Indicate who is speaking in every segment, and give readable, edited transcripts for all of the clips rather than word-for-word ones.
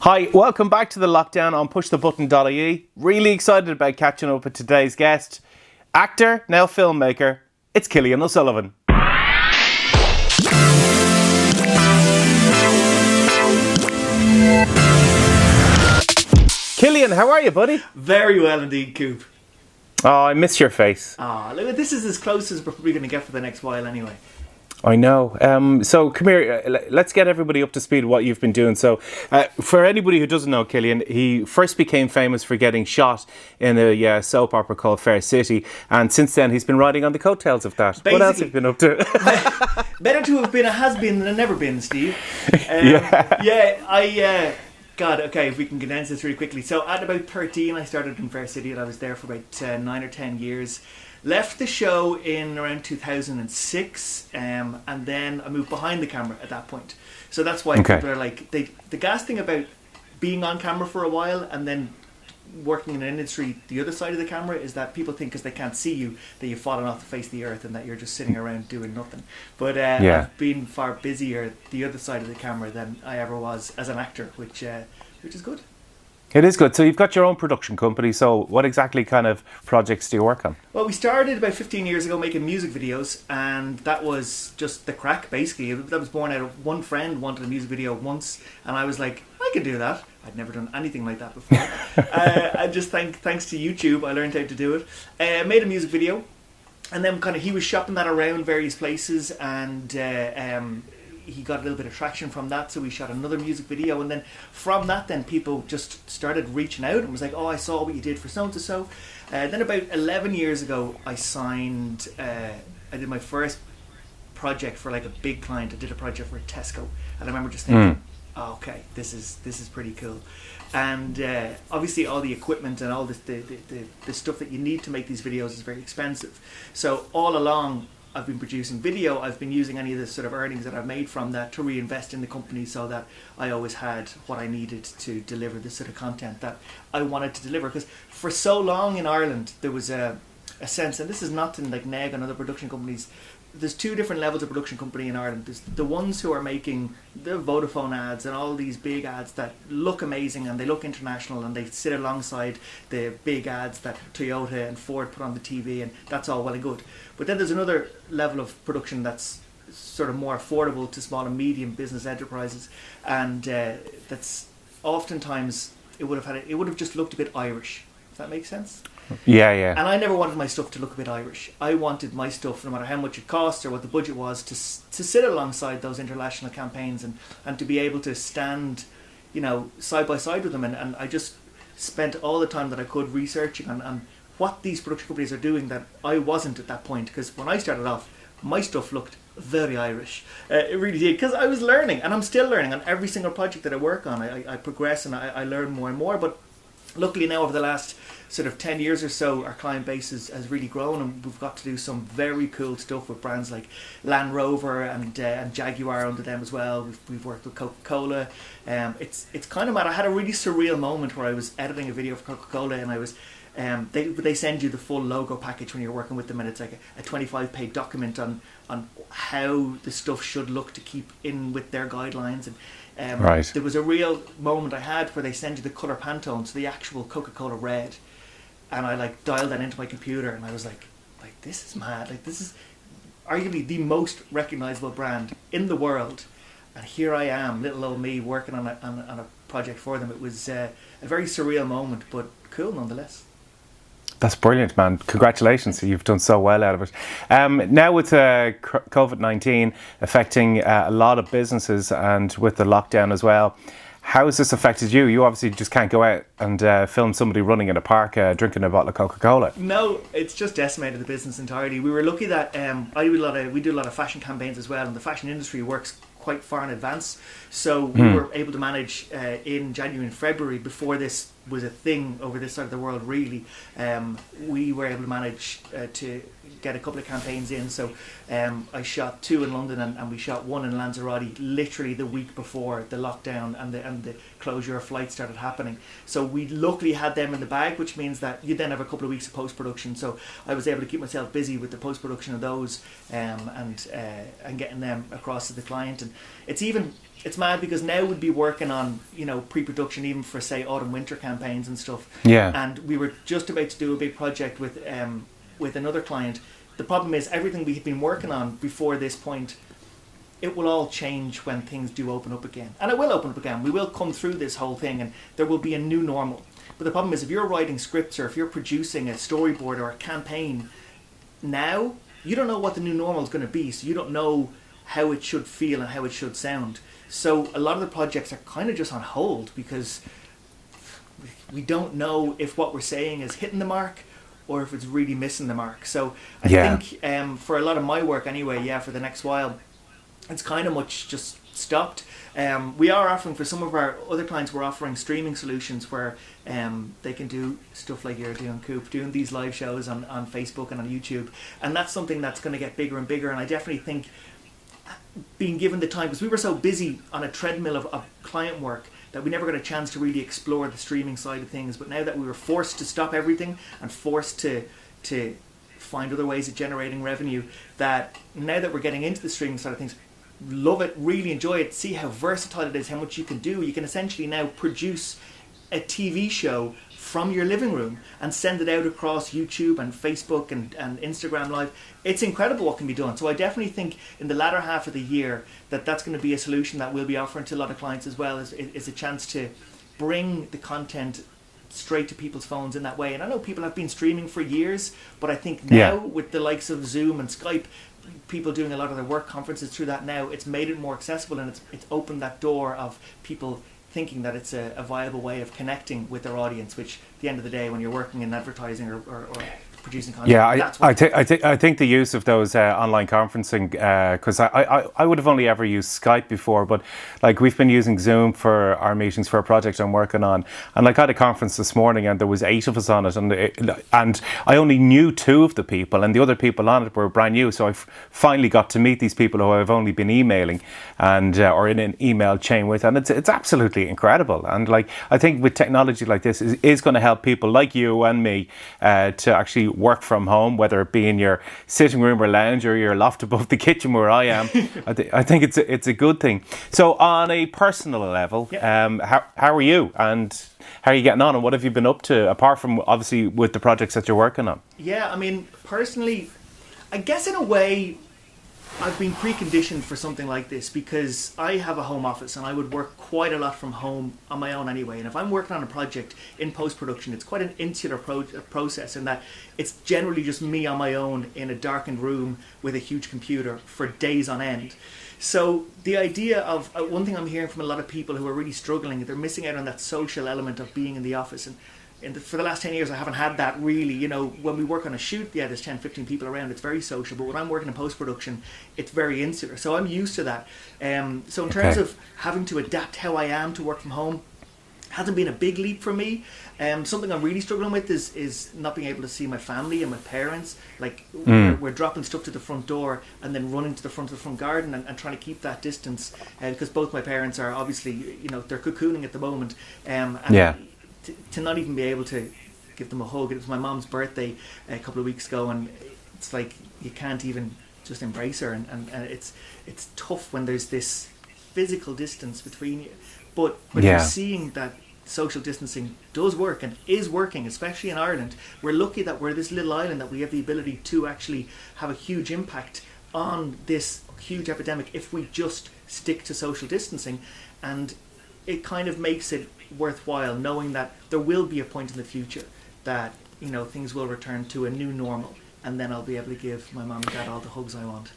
Speaker 1: Hi, welcome back to the lockdown on pushthebutton.ie. Really excited about catching up with today's guest, actor, now filmmaker. It's Killian O'Sullivan. Killian, how are you, buddy?
Speaker 2: Very well indeed, Coop.
Speaker 1: Oh, I miss your face.
Speaker 2: Look, this is as close as we're probably going to get for the next while anyway.
Speaker 1: I know. So come here, let's get everybody up to speed with what you've been doing. So for anybody who doesn't know Killian, he first became famous for getting shot in a soap opera called Fair City, and since then he's been riding on the coattails of that.
Speaker 2: Basically,
Speaker 1: what else have you been up to?
Speaker 2: Better to have been a has-been than a never-been, Steve. God, okay, if we can condense this really quickly. So at about 13 I started in Fair City, and I was there for about 9 or 10 years. Left the show in around 2006, and then I moved behind the camera at that point. So that's why people are like, the gas thing about being on camera for a while and then working in an industry, the other side of the camera, is that people think because they can't see you that you've fallen off the face of the earth and that you're just sitting around doing nothing. But I've been far busier the other side of the camera than I ever was as an actor, which is good.
Speaker 1: It is good. So you've got your own production company. So what exactly kind of projects do you work on?
Speaker 2: Well, we started about 15 years ago making music videos, and that was just the crack, basically. That was born out of one friend wanted a music video once, and I was like, I can do that. I'd never done anything like that before. I just thanks to YouTube, I learned how to do it. Made a music video, and then kind of he was shopping that around various places, and he got a little bit of traction from that, so we shot another music video, and then from that then people just started reaching out and was like, oh, I saw what you did for so-and-so. Then about 11 years ago I signed, I did my first project for like a big client. I did a project for Tesco, and I remember just thinking, oh, okay, this is pretty cool. And obviously all the equipment and all the stuff that you need to make these videos is very expensive. So all along I've been producing video. I've been using any of the sort of earnings that I've made from that to reinvest in the company, so that I always had what I needed to deliver the sort of content that I wanted to deliver. Because for so long in Ireland there was a sense, and this is not to like nag on other production companies, there's two different levels of production company in Ireland. There's the ones who are making the Vodafone ads and all these big ads that look amazing and they look international and they sit alongside the big ads that Toyota and Ford put on the TV, and that's all well and good. But then there's another level of production that's sort of more affordable to small and medium business enterprises, and that's oftentimes it would have just looked a bit Irish, if that makes sense.
Speaker 1: Yeah.
Speaker 2: And I never wanted my stuff to look a bit Irish. I wanted my stuff, no matter how much it cost or what the budget was, to sit alongside those international campaigns and to be able to stand, side by side with them. And I just spent all the time that I could researching on what these production companies are doing that I wasn't at that point. Because when I started off, my stuff looked very Irish. It really did, because I was learning, and I'm still learning on every single project that I work on. I progress and I learn more and more. But luckily now, over the last sort of 10 years or so, our client base has really grown, and we've got to do some very cool stuff with brands like Land Rover and Jaguar under them as well. We've worked with Coca-Cola. It's kind of mad. I had a really surreal moment where I was editing a video for Coca-Cola, and I was they send you the full logo package when you're working with them, and it's like a 25-page document on how the stuff should look to keep in with their guidelines. And
Speaker 1: right.
Speaker 2: There was a real moment I had where they send you the colour Pantone, so the actual Coca-Cola red, and I like dialed that into my computer, and I was like this is mad. Like, this is arguably the most recognisable brand in the world, and here I am, little old me, working on a project for them. It was a very surreal moment, but cool nonetheless.
Speaker 1: That's brilliant, man. Congratulations. You've done so well out of it. Now with COVID-19 affecting a lot of businesses, and with the lockdown as well, how has this affected you? You obviously just can't go out and film somebody running in a park drinking a bottle of Coca-Cola.
Speaker 2: No, it's just decimated the business entirely. We were lucky that we do a lot of fashion campaigns as well, and the fashion industry works quite far in advance. So we were able to manage in January and February, before this was a thing over this side of the world really, we were able to manage to get a couple of campaigns in. So I shot 2 in London, and we shot 1 in Lanzarote literally the week before the lockdown and the closure of flights started happening. So we luckily had them in the bag, which means that you then have a couple of weeks of post-production. So I was able to keep myself busy with the post-production of those, and getting them across to the client. And it's mad because now we'd be working on, pre-production even for, say, autumn winter campaigns and stuff.
Speaker 1: Yeah.
Speaker 2: And we were just about to do a big project with another client. The problem is everything we had been working on before this point, it will all change when things do open up again. And it will open up again. We will come through this whole thing, and there will be a new normal. But the problem is, if you're writing scripts or if you're producing a storyboard or a campaign now, you don't know what the new normal is going to be. So you don't know how it should feel and how it should sound. So a lot of the projects are kind of just on hold because we don't know if what we're saying is hitting the mark or if it's really missing the mark. So I think for a lot of my work anyway, for the next while, it's kind of much just stopped. We are offering, for some of our other clients, we're offering streaming solutions where they can do stuff like you're doing, Coop, doing these live shows on Facebook and on YouTube. And that's something that's going to get bigger and bigger. And I definitely think being given the time, because we were so busy on a treadmill of client work that we never got a chance to really explore the streaming side of things. But now that we were forced to stop everything and forced to find other ways of generating revenue, that now that we're getting into the streaming side of things, love it, really enjoy it, see how versatile it is, how much you can do. You can essentially now produce a TV show from your living room and send it out across YouTube and Facebook and Instagram Live. It's incredible what can be done. So I definitely think in the latter half of the year that's going to be a solution that we'll be offering to a lot of clients as well, is a chance to bring the content straight to people's phones in that way. And I know people have been streaming for years, but I think now with the likes of Zoom and Skype, people doing a lot of their work conferences through that now, it's made it more accessible, and it's opened that door of people thinking that it's a viable way of connecting with their audience, which at the end of the day, when you're working in advertising or producing content,
Speaker 1: I think the use of those online conferencing, because I would have only ever used Skype before, but like we've been using Zoom for our meetings for a project I'm working on, and like I had a conference this morning and there was 8 of us on it, and I only knew 2 of the people, and the other people on it were brand new, so I finally got to meet these people who I've only been emailing and or in an email chain with, and it's absolutely incredible. And like I think with technology like this is going to help people like you and me to actually work from home, whether it be in your sitting room or lounge or your loft above the kitchen where I am. I think it's a good thing. So on a personal level, how are you, and how are you getting on, and what have you been up to apart from obviously with the projects that you're working on?
Speaker 2: Yeah, I mean, personally, I guess in a way I've been preconditioned for something like this because I have a home office and I would work quite a lot from home on my own anyway. And if I'm working on a project in post-production, it's quite an insular process in that it's generally just me on my own in a darkened room with a huge computer for days on end. So the idea of one thing I'm hearing from a lot of people who are really struggling, they're missing out on that social element of being in the office. And for the last 10 years, I haven't had that really. When we work on a shoot, there's 10, 15 people around, it's very social. But when I'm working in post-production, it's very insular. So I'm used to that. So in terms of having to adapt how I am to work from home, hasn't been a big leap for me. Something I'm really struggling with is not being able to see my family and my parents. Like we're dropping stuff to the front door and then running to the front garden and trying to keep that distance. Because both my parents are obviously, they're cocooning at the moment. To not even be able to give them a hug. It was my mom's birthday a couple of weeks ago, and it's like you can't even just embrace her, and it's tough when there's this physical distance between you. But when you're seeing that social distancing does work and is working, especially in Ireland, we're lucky that we're this little island that we have the ability to actually have a huge impact on this huge epidemic if we just stick to social distancing. And it kind of makes it worthwhile knowing that there will be a point in the future that things will return to a new normal, and then I'll be able to give my mum and dad all the hugs I want.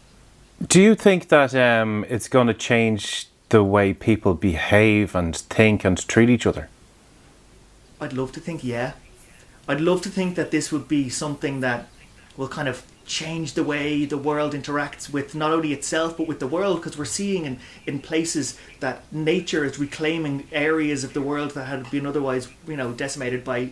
Speaker 1: Do you think that it's going to change the way people behave and think and treat each other?
Speaker 2: I'd love to think, I'd love to think that this would be something that will kind of change the way the world interacts with not only itself but with the world, because we're seeing in places that nature is reclaiming areas of the world that had been otherwise decimated by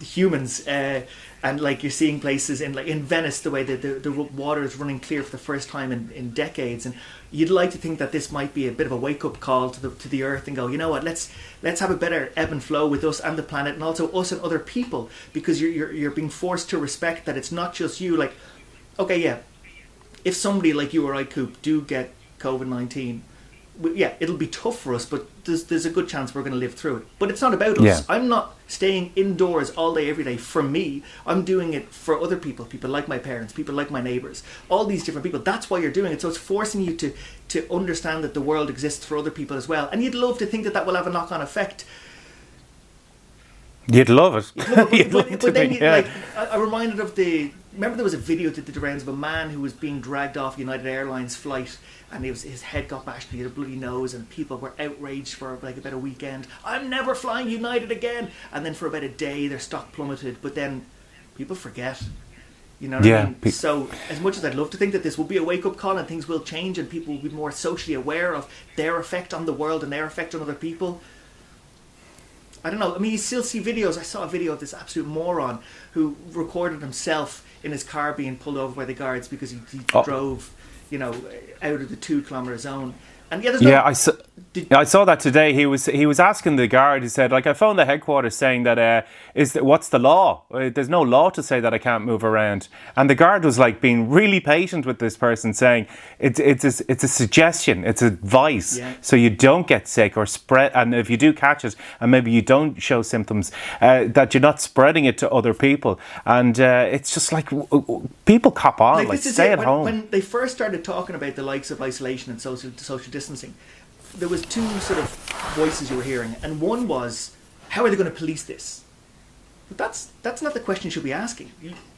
Speaker 2: humans, and like you're seeing places in Venice, the way the water is running clear for the first time in decades, and you'd like to think that this might be a bit of a wake up call to the earth and go, you know what, let's have a better ebb and flow with us and the planet, and also us and other people, because you're being forced to respect that it's not just you. Like, okay, yeah, if somebody like you or I, Coop, do get COVID-19, yeah, it'll be tough for us, but there's a good chance we're going to live through it. But it's not about us.
Speaker 1: Yeah.
Speaker 2: I'm not staying indoors all day, every day for me. I'm doing it for other people, people like my parents, people like my neighbours, all these different people. That's why you're doing it. So it's forcing you to understand that the world exists for other people as well. And you'd love to think that will have a knock-on effect.
Speaker 1: You'd love it.
Speaker 2: But then, like, I'm reminded of remember there was a video that did the rounds of a man who was being dragged off a United Airlines flight, and his head got bashed, he had a bloody nose, and people were outraged for like about a weekend. I'm never flying United again. And then for about a day their stock plummeted. But then people forget. You know what I mean? So as much as I'd love to think that this will be a wake-up call and things will change and people will be more socially aware of their effect on the world and their effect on other people, I don't know. I mean, you still see videos. I saw a video of this absolute moron who recorded himself in his car being pulled over by the guards because he drove, you know, out of the 2 kilometre zone. And yeah, there's no,
Speaker 1: I saw that today. He was asking the guard. He said, like, I phoned the headquarters saying that what's the law? There's no law to say that I can't move around. And the guard was like being really patient with this person, saying it's a suggestion, it's advice, so you don't get sick or spread. And if you do catch it, and maybe you don't show symptoms, that you're not spreading it to other people. And it's just like people cop on, like stay at home.
Speaker 2: When they first started talking about the likes of isolation and social distancing, there was 2 sort of voices you were hearing, and one was, how are they going to police this? But that's not the question you should be asking.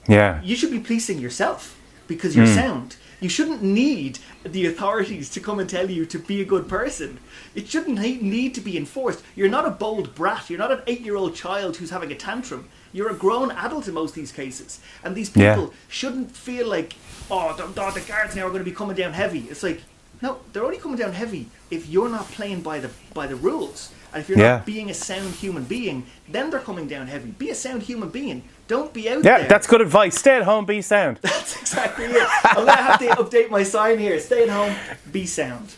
Speaker 2: You should be policing yourself, because you're sound. You shouldn't need the authorities to come and tell you to be a good person. It shouldn't need to be enforced. You're not a bold brat. You're not an 8-year-old child who's having a tantrum. You're a grown adult in most of these cases. And these people shouldn't feel like, the guards now are going to be coming down heavy. It's like, no, they're only coming down heavy if you're not playing by the rules. And if you're not being a sound human being, then they're coming down heavy. Be a sound human being. Don't be out there.
Speaker 1: Yeah, that's good advice. Stay at home, be sound.
Speaker 2: That's exactly it. I'm going to have to update my sign here. Stay at home, be sound.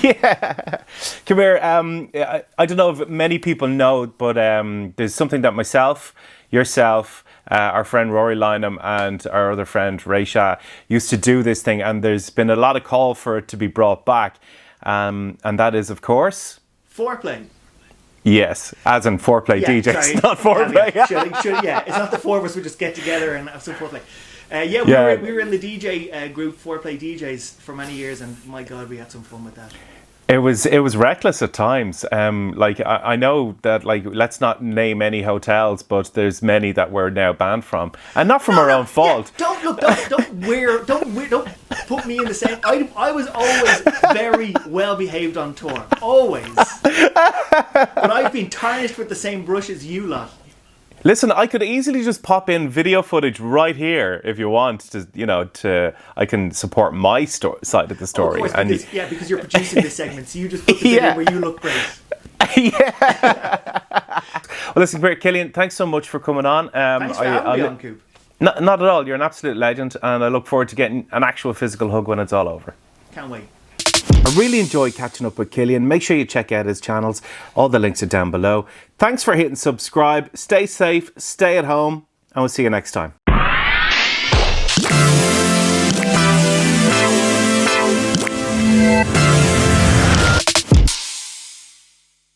Speaker 1: Yeah. Come here. I don't know if many people know, but there's something that myself, yourself, our friend Rory Lynham and our other friend Ray Shah used to do this thing, and there's been a lot of call for it to be brought back, and that is, of course,
Speaker 2: foreplay.
Speaker 1: Yes, as in foreplay DJs, not foreplay.
Speaker 2: It's not the 4 of us who just get together and have some foreplay. We were in the DJ group, Foreplay DJs, for many years, and my God, we had some fun with that.
Speaker 1: It was reckless at times. Like I know that, like, let's not name any hotels, but there's many that we're now banned from, and not from our own fault.
Speaker 2: Yeah, don't put me in the same. I was always very well behaved on tour, always. But I've been tarnished with the same brush as you lot.
Speaker 1: Listen, I could easily just pop in video footage right here if you want I can support my side of the story.
Speaker 2: Of course, because you're producing this segment, so you just put the video where you look great.
Speaker 1: Well, listen, Killian, thanks so much for coming on.
Speaker 2: Thanks for having me on, Coop.
Speaker 1: Not at all. You're an absolute legend, and I look forward to getting an actual physical hug when it's all over.
Speaker 2: Can't wait.
Speaker 1: I really enjoyed catching up with Killian. Make sure you check out his channels. All the links are down below. Thanks for hitting subscribe. Stay safe, stay at home, and we'll see you next time.